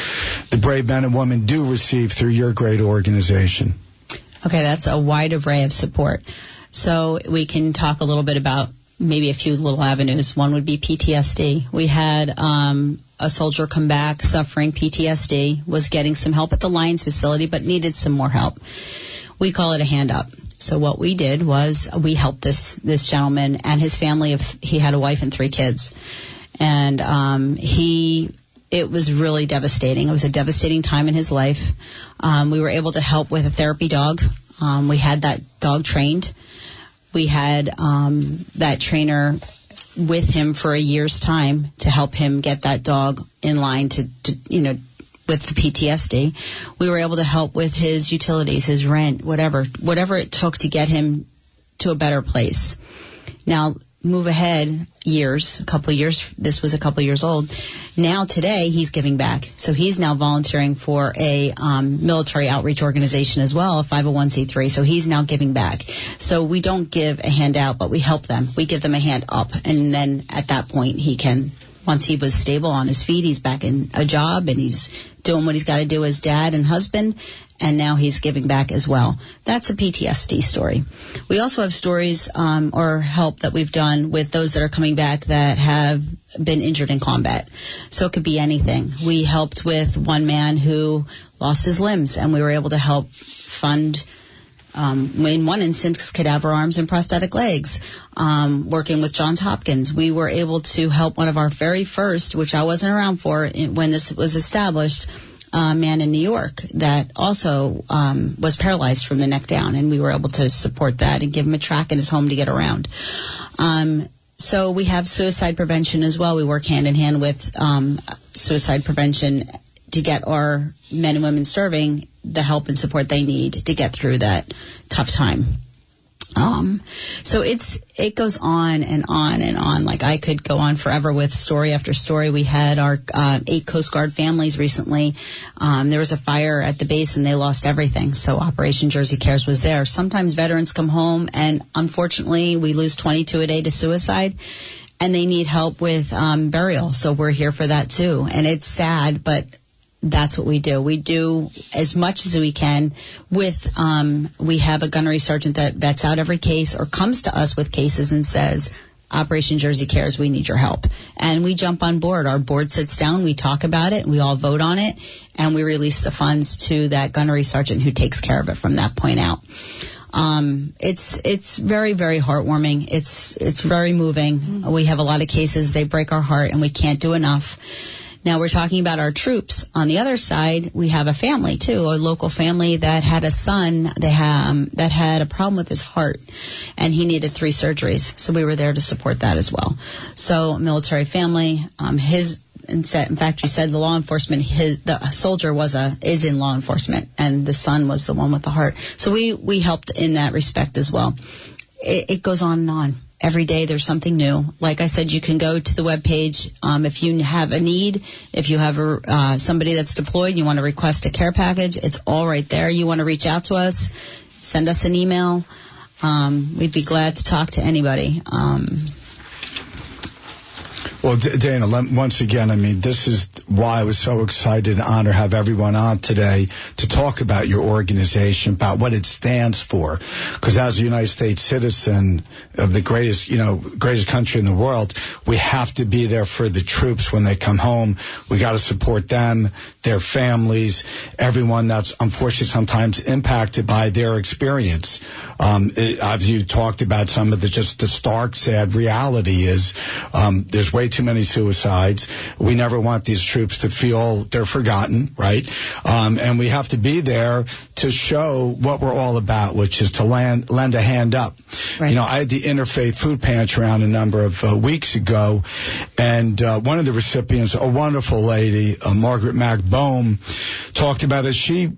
the brave men and women do receive through your great organization. Okay, that's a wide array of support. So we can talk a little bit about maybe a few little avenues. One would be PTSD. We had a soldier come back suffering PTSD, was getting some help at the Lions facility, but needed some more help. We call it a hand up. So what we did was we helped this gentleman and his family. He had a wife and 3 kids, and it was really devastating. It was a devastating time in his life. We were able to help with a therapy dog. We had that dog trained. We had that trainer with him for a year's time to help him get that dog in line to with the PTSD. We were able to help with his utilities, his rent, whatever it took to get him to a better place. Now, move ahead a couple years, this was a couple years old. Now today he's giving back. So he's now volunteering for a military outreach organization as well, a 501c3. So he's now giving back. So we don't give a handout, but we help them. We give them a hand up. And then at that point once he was stable on his feet, he's back in a job and he's doing what he's got to do as dad and husband, and now he's giving back as well. That's a PTSD story. We also have stories or help that we've done with those that are coming back that have been injured in combat. So it could be anything. We helped with one man who lost his limbs, and we were able to help fund in one instance, cadaver arms and prosthetic legs. Working with Johns Hopkins, we were able to help one of our very first, which I wasn't around for when this was established, man in New York that also was paralyzed from the neck down, and we were able to support that and give him a track in his home to get around. So we have suicide prevention as well. We work hand in hand with suicide prevention to get our men and women serving the help and support they need to get through that tough time. So it goes on and on and on. Like, I could go on forever with story after story. We had our 8 Coast Guard families recently. There was a fire at the base and they lost everything. So Operation Jersey Cares was there. Sometimes veterans come home and unfortunately we lose 22 a day to suicide, and they need help with burial. So we're here for that too. And it's sad, but that's what we do. We do as much as we can with, we have a gunnery sergeant that vets out every case or comes to us with cases and says, Operation Jersey Cares, we need your help. And we jump on board. Our board sits down, we talk about it, we all vote on it, and we release the funds to that gunnery sergeant who takes care of it from that point out. It's very, very heartwarming. It's very moving. Mm-hmm. We have a lot of cases. They break our heart and we can't do enough. Now we're talking about our troops. On the other side, we have a family too, a local family that had a son that had a problem with his heart, and he needed 3 surgeries. So we were there to support that as well. So military family, in fact, you said the law enforcement, the soldier is in law enforcement, and the son was the one with the heart. So we helped in that respect as well. It goes on and on. Every day there's something new. Like I said, you can go to the webpage if you have a need. If you have somebody that's deployed, you want to request a care package, it's all right there. You want to reach out to us, send us an email. We'd be glad to talk to anybody. Well, Dana, once again, I mean, this is why I was so excited and honored to have everyone on today to talk about your organization, about what it stands for. Because as a United States citizen of the greatest country in the world, we have to be there for the troops when they come home. We got to support them, their families, everyone that's unfortunately sometimes impacted by their experience. As you talked about, some of the stark, sad reality is there's way too too many suicides. We never want these troops to feel they're forgotten, right? And we have to be there to show what we're all about, which is to lend a hand up. Right. I had the Interfaith Food Pantry around a number of weeks ago, and one of the recipients, a wonderful lady, Margaret MacBone, talked about it. She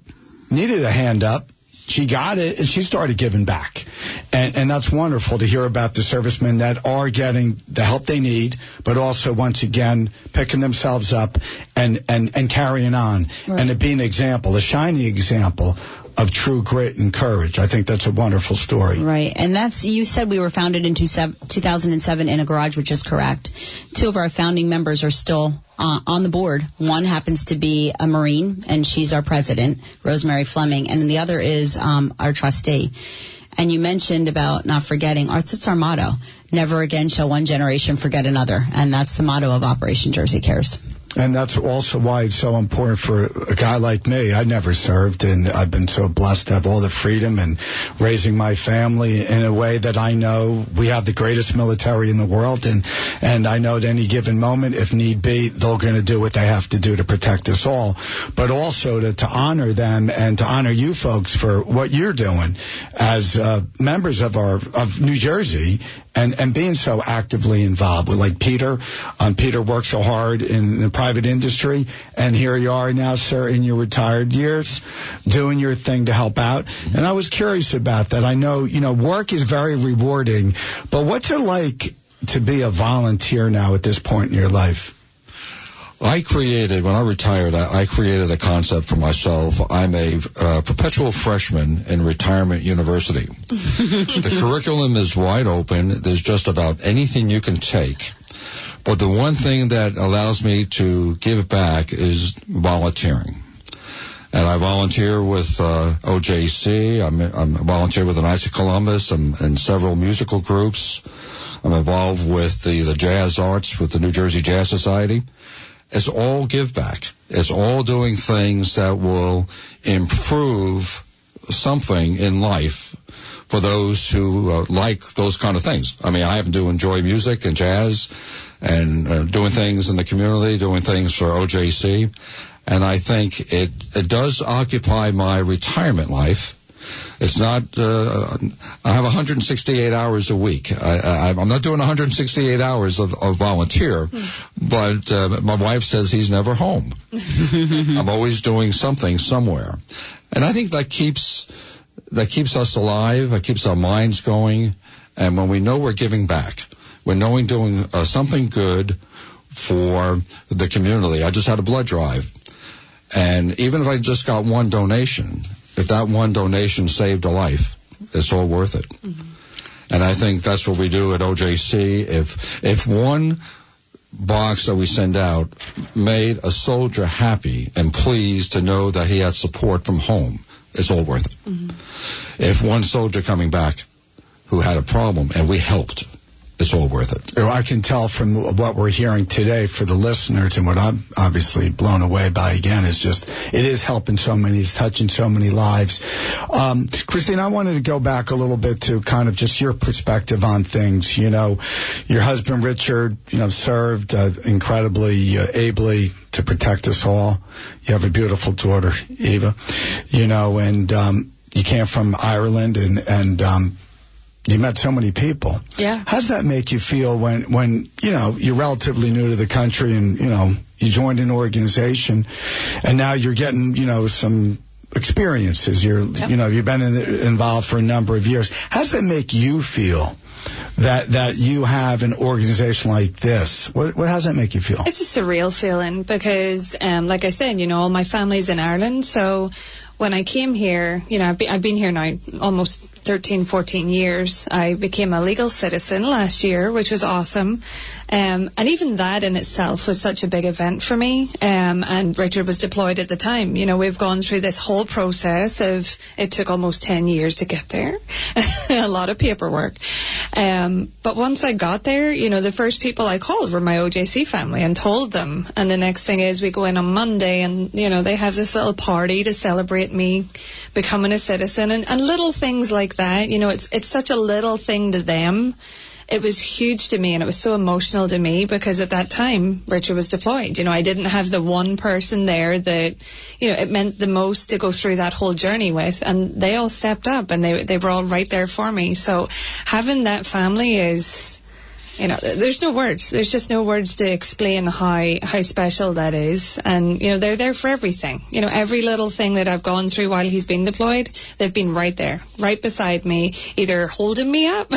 needed a hand up. She got it, and she started giving back. And that's wonderful to hear about the servicemen that are getting the help they need, but also, once again, picking themselves up and carrying on. Right. And it being an example, a shining example of true grit and courage. I think that's a wonderful story. Right. And you said we were founded in 2007 in a garage, which is correct. 2 of our founding members are still on the board. One happens to be a Marine, and she's our president, Rosemary Fleming, and the other is our trustee. And you mentioned about not forgetting. That's our motto. Never again shall one generation forget another. And that's the motto of Operation Jersey Cares. And that's also why it's so important for a guy like me. I never served, and I've been so blessed to have all the freedom and raising my family in a way that I know we have the greatest military in the world, and I know at any given moment, if need be, they're going to do what they have to do to protect us all. But also to honor them and to honor you folks for what you're doing as members of New Jersey, and being so actively involved with, like Peter. Peter worked so hard in the private industry, and here you are now, sir, in your retired years, doing your thing to help out. And I was curious about that. I know, work is very rewarding, but what's it like to be a volunteer now at this point in your life? When I retired, I created a concept for myself. I'm a perpetual freshman in retirement university. The curriculum is wide open. There's just about anything you can take. But the one thing that allows me to give back is volunteering. And I volunteer with OJC. I'm a volunteer with the Knights of Columbus and several musical groups. I'm involved with the jazz arts with the New Jersey Jazz Society. It's all give back. It's all doing things that will improve something in life for those who like those kind of things. I mean, I happen to enjoy music and jazz and doing things in the community, doing things for OJC. And I think it does occupy my retirement life. It's not, I have 168 hours a week. I'm not doing 168 hours of volunteer, but my wife says he's never home. I'm always doing something somewhere. And I think that keeps us alive, that keeps our minds going. And when we know we're giving back, we're doing something good for the community. I just had a blood drive. And even if I just got one donation, if that one donation saved a life, it's all worth it. Mm-hmm. And I think that's what we do at OJC. If one box that we send out made a soldier happy and pleased to know that he had support from home, it's all worth it. Mm-hmm. If one soldier coming back who had a problem and we helped, it's all worth it. I can tell from what we're hearing today for the listeners, and what I'm obviously blown away by again is just, it is helping so many, it's touching so many lives. Christine, I wanted to go back a little bit to kind of just your perspective on things. You know, your husband Richard, served incredibly ably to protect us all. You have a beautiful daughter, Eva, and you came from Ireland and you met so many people. Yeah. How does that make you feel when you're relatively new to the country and, you joined an organization and now you're getting, some experiences. You've been involved for a number of years. How does that make you feel that you have an organization like this? How does that make you feel? It's a surreal feeling because, like I said, all my family's in Ireland. So when I came here, I've been here now almost 13, 14 years. I became a legal citizen last year, which was awesome. And even that in itself was such a big event for me. And Richard was deployed at the time. We've gone through this whole process of, it took almost 10 years to get there. A lot of paperwork. But once I got there, the first people I called were my OJC family and told them. And the next thing is we go in on Monday and, they have this little party to celebrate me becoming a citizen and little things like that. It's such a little thing to them. it was huge to me, and it was so emotional to me because at that time Richard was deployed. You know, I didn't have the one person there that, you know, it meant the most to go through that whole journey with, and they all stepped up and they were all right there for me. So having that family is, you know, there's no words. There's just no words to explain how special that is. And, you know, they're there for everything. You know, every little thing that I've gone through while he's been deployed, they've been right there, right beside me, either holding me up,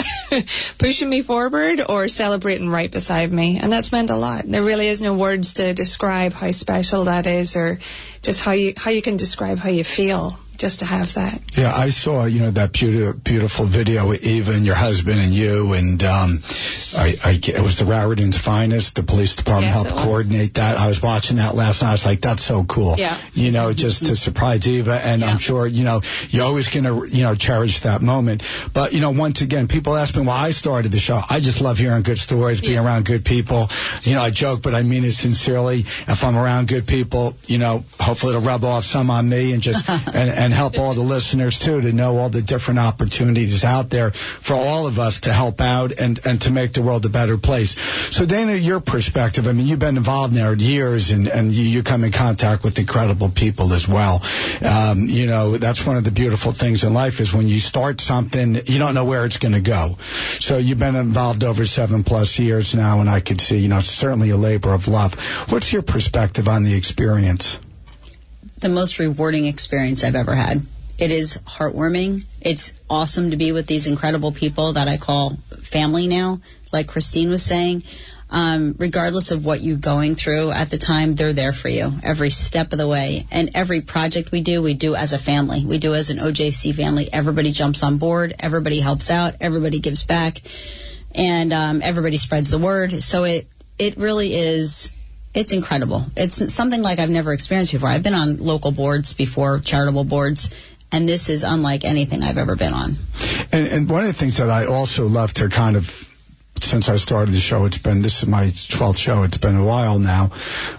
pushing me forward, or celebrating right beside me. And that's meant a lot. There really is no words to describe how special that is, or just how you can describe how you feel just to have that. Yeah, I saw, you know, that beautiful video with Eva and your husband and you, and it was the Raritan's Finest. The police department helped coordinate that. I was watching that last night. I was like, that's so cool. Yeah. You know, just to surprise Eva, and I'm sure, you know, you're always going to, you know, cherish that moment. But, you know, once again, people ask me why I started the show. I just love hearing good stories, being around good people. You know, I joke, but I mean it sincerely. If I'm around good people, you know, hopefully it'll rub off some on me, and just and help all the listeners too, to know all the different opportunities out there for all of us to help out and to make the world a better place. So Dana, your perspective, I mean, you've been involved there years, and you come in contact with incredible people as well. You know, that's one of the beautiful things in life, is when you start something, you don't know where it's going to go. So you've been involved over 7+ years now, and I could see, you know, certainly a labor of love. What's your perspective on the experience? The most rewarding experience I've ever had. It is heartwarming. It's awesome to be with these incredible people that I call family now, like Christine was saying. Regardless of what you're going through at the time, they're there for you every step of the way. And every project we do as a family. We do as an OJC family. Everybody jumps on board. Everybody helps out. Everybody gives back. And everybody spreads the word. So it really is... It's incredible. It's something like I've never experienced before. I've been on local boards before, charitable boards, and this is unlike anything I've ever been on. And one of the things that I also love to kind of, since I started the show, this is my 12th show, it's been a while now,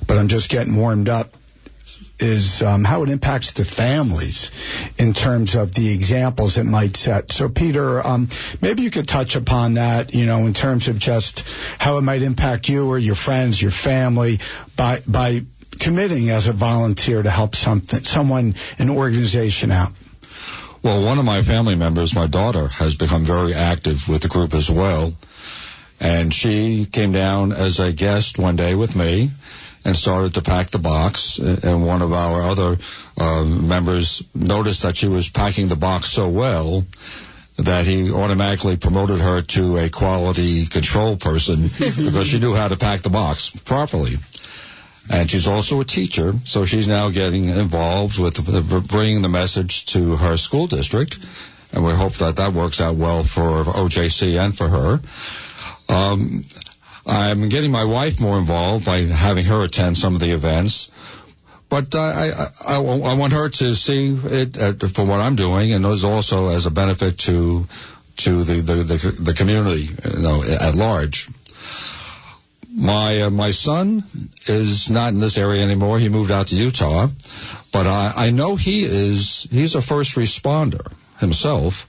but I'm just getting warmed up, is how it impacts the families in terms of the examples it might set. So, Peter, maybe you could touch upon that, you know, in terms of just how it might impact you or your friends, your family, by committing as a volunteer to help someone, an organization out. Well, one of my family members, my daughter, has become very active with the group as well. And she came down as a guest one day with me and started to pack the box, and one of our other members noticed that she was packing the box so well that he automatically promoted her to a quality control person because she knew how to pack the box properly. And she's also a teacher, so she's now getting involved with bringing the message to her school district, and we hope that that works out well for OJC and for her. I'm getting my wife more involved by having her attend some of the events, but I want her to see it for what I'm doing, and those also as a benefit to the community, you know, at large. My son is not in this area anymore. He moved out to Utah, but I know he's a first responder himself.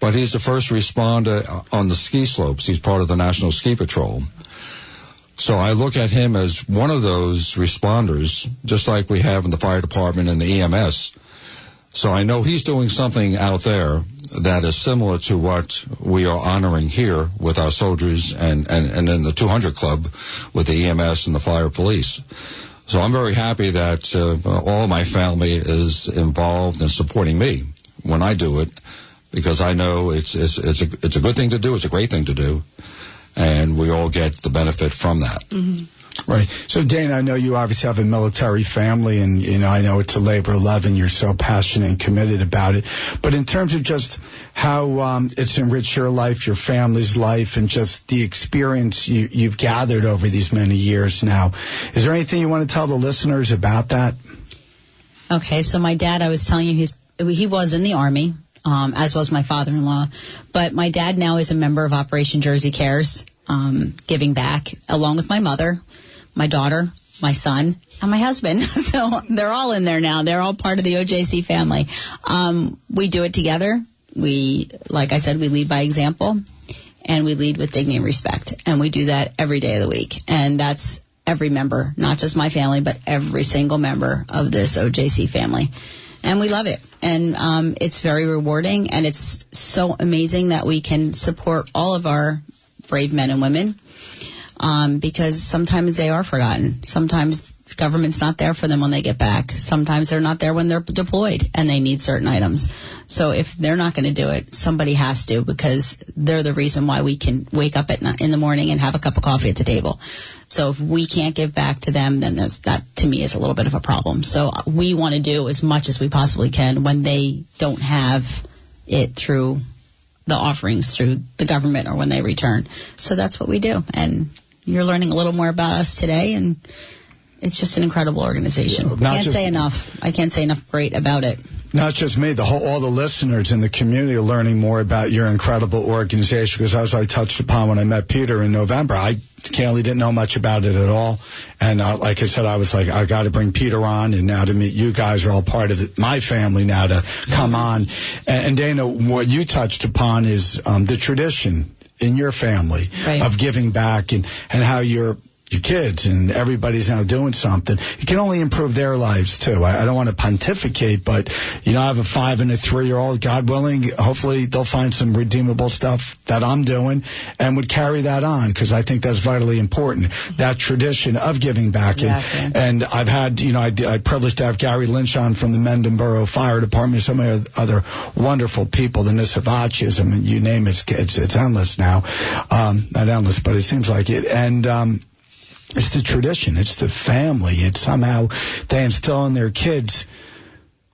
But he's the first responder on the ski slopes. He's part of the National Ski Patrol. So I look at him as one of those responders, just like we have in the fire department and the EMS. So I know he's doing something out there that is similar to what we are honoring here with our soldiers and in the 200 Club with the EMS and the fire police. So I'm very happy that all my family is involved in supporting me when I do it, because I know it's a good thing to do. It's a great thing to do, and we all get the benefit from that. Mm-hmm. Right. So, Dana, I know you obviously have a military family, and, you know, I know it's a labor of love, and you're so passionate and committed about it. But in terms of just how it's enriched your life, your family's life, and just the experience you've gathered over these many years now, is there anything you want to tell the listeners about that? Okay, so my dad, I was telling you, he was in the Army. As was my father-in-law. But my dad now is a member of Operation Jersey Cares, giving back, along with my mother, my daughter, my son, and my husband. So they're all in there now. They're all part of the OJC family. We do it together. Like I said, we lead by example. and we lead with dignity and respect. And we do that every day of the week. And that's every member, not just my family, but every single member of this OJC family. And we love it. And it's very rewarding, and it's so amazing that we can support all of our brave men and women, because sometimes they are forgotten. Sometimes the government's not there for them when they get back. Sometimes they're not there when they're deployed and they need certain items. So if they're not going to do it, somebody has to, because they're the reason why we can wake up in the morning and have a cup of coffee at the table. So if we can't give back to them, then that to me is a little bit of a problem. So we want to do as much as we possibly can when they don't have it through the offerings through the government or when they return. So that's what we do. And you're learning a little more about us today, and it's just an incredible organization. I can't say enough great about it. Not just me, all the listeners in the community are learning more about your incredible organization, because as I touched upon when I met Peter in November, I candidly didn't know much about it at all. And like I said, I was like, I got to bring Peter on, and now to meet you guys are all part of my family now to come on. And Dana, what you touched upon is the tradition in your family of giving back, and how your kids and everybody's now doing something. It can only improve their lives too. I don't want to pontificate, but I have a 5 and a 3-year-old. God willing, hopefully they'll find some redeemable stuff that I'm doing and would carry that on, because I think that's vitally important. That tradition of giving back. Exactly. And I've had, I privileged to have Gary Lynch on from the Mendon Borough Fire Department, so many other wonderful people, the Nisavachis. I mean, you name it, it's endless now. Not endless, but it seems like it. And it's the tradition. It's the family. It's somehow they instill in their kids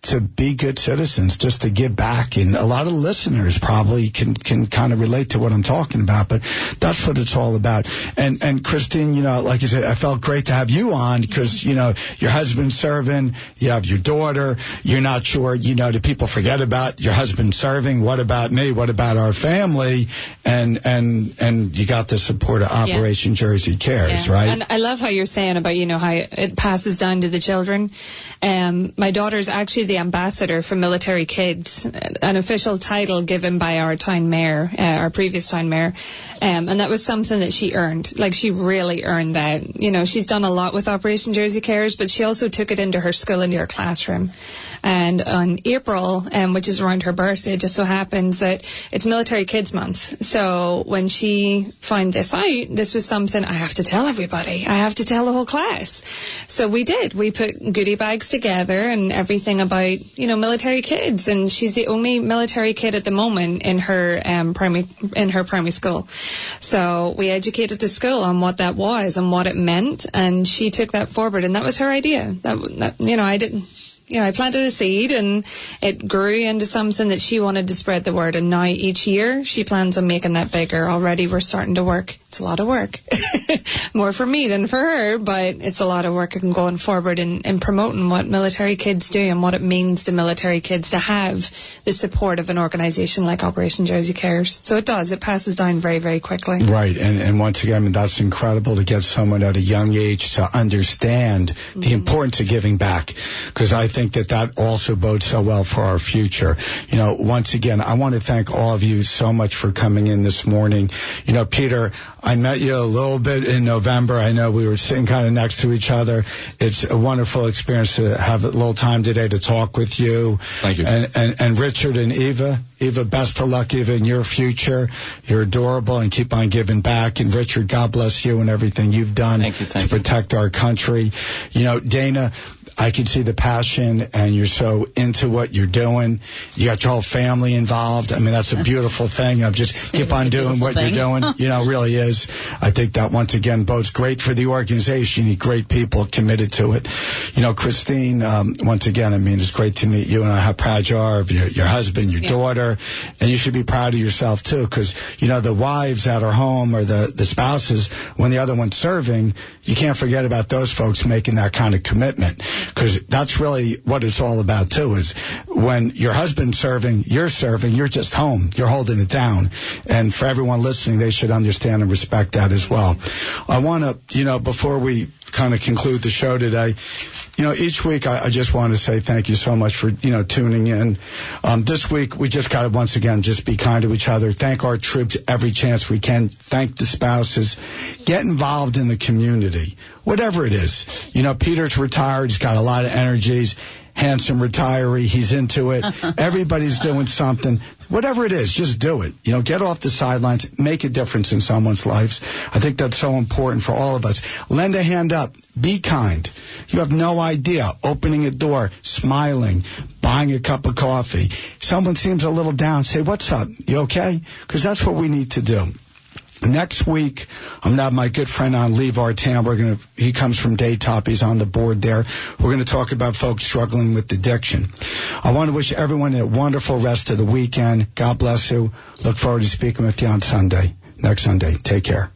to be good citizens, just to give back. And a lot of listeners probably can kind of relate to what I'm talking about, but that's what it's all about. And Christine, like you said, I felt great to have you on, because, your husband's serving, you have your daughter, you're not sure, do people forget about your husband serving? What about me? What about our family? And you got the support of Operation Jersey Cares, right? And I love how you're saying about, how it passes down to the children. My daughter's actually the ambassador for Military Kids, an official title given by our town mayor, our previous town mayor, and that was something that she earned. Like, she really earned that. She's done a lot with Operation Jersey Cares, but she also took it into her school, into her classroom. And on April, which is around her birthday, it just so happens that it's Military Kids Month. So when she found this out, this was something I have to tell everybody. I have to tell the whole class. So we did. We put goodie bags together and everything about, military kids. And she's the only military kid at the moment in her primary school. So we educated the school on what that was and what it meant. And she took that forward. And that was her idea. I planted a seed, and it grew into something that she wanted to spread the word. And now each year she plans on making that bigger. Already we're starting to work. It's a lot of work. More for me than for her, but it's a lot of work and going forward in promoting what military kids do and what it means to military kids to have the support of an organization like Operation Jersey Cares. So it does. It passes down very, very quickly. Right. And once again, that's incredible to get someone at a young age to understand the importance of giving back, because I think that also bodes so well for our future. Once again, I want to thank all of you so much for coming in this morning. Peter, I met you a little bit in November. I know we were sitting kind of next to each other. It's a wonderful experience to have a little time today to talk with you. Thank you. And Richard and Eva. Eva, best of luck, Eva, in your future. You're adorable, and keep on giving back. And Richard, God bless you and everything you've done to protect our country. Dana, I can see the passion, and you're so into what you're doing. You got your whole family involved. I mean, that's a beautiful thing. Just keep on doing what you're doing. Really is. I think that, once again, bodes great for the organization. You need great people committed to it. Christine, once again, it's great to meet you, and how proud you are of your husband, your daughter, and you should be proud of yourself, too, because, the wives at our home, or the spouses, when the other one's serving, you can't forget about those folks making that kind of commitment. Because that's really what it's all about, too, is when your husband's serving, you're just home. You're holding it down. And for everyone listening, they should understand and respect that as well. I want to, before we kind of conclude the show today, Each week I just want to say thank you so much for, tuning in. This week we just got to once again just be kind to each other. Thank our troops every chance we can. Thank the spouses. Get involved in the community, whatever it is. Peter's retired. He's got a lot of energies. Handsome retiree. He's into it. Everybody's doing something. Whatever it is, just do it. Get off the sidelines. Make a difference in someone's lives. I think that's so important for all of us. Lend a hand up. Be kind. You have no idea. Opening a door, smiling, buying a cup of coffee. Someone seems a little down. Say, what's up? You okay? Because that's what we need to do. Next week, I'm going to have my good friend on, Vartan. He comes from Daytop. He's on the board there. We're going to talk about folks struggling with addiction. I want to wish everyone a wonderful rest of the weekend. God bless you. Look forward to speaking with you on next Sunday. Take care.